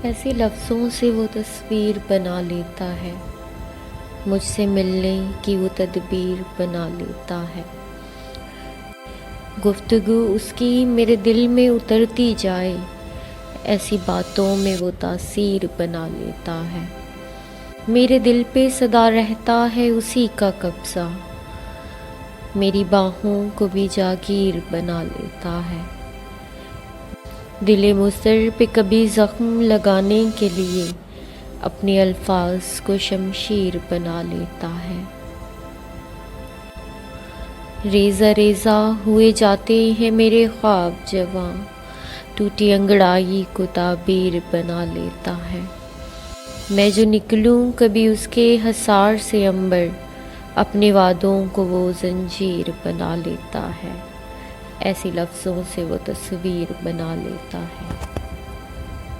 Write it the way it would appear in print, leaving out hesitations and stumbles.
ایسے لفظوں سے وہ تصویر بنا لیتا ہے، مجھ سے ملنے کی وہ تدبیر بنا لیتا ہے۔ گفتگو اس کی میرے دل میں اترتی جائے، ایسی باتوں میں وہ تاثیر بنا لیتا ہے۔ میرے دل پہ سدا رہتا ہے اسی کا قبضہ، میری باہوں کو بھی جاگیر بنا لیتا ہے۔ دل مضطر پہ کبھی زخم لگانے کے لیے اپنے الفاظ کو شمشیر بنا لیتا ہے۔ ریزہ ریزہ ہوئے جاتے ہیں میرے خواب جواں، ٹوٹی انگڑائی کو تعبیر بنا لیتا ہے۔ میں جو نکلوں کبھی اس کے حصار سے عنبر، اپنے وعدوں کو وہ زنجیر بنا لیتا ہے۔ ایسے لفظوں سے وہ تصویر بنا لیتا ہے۔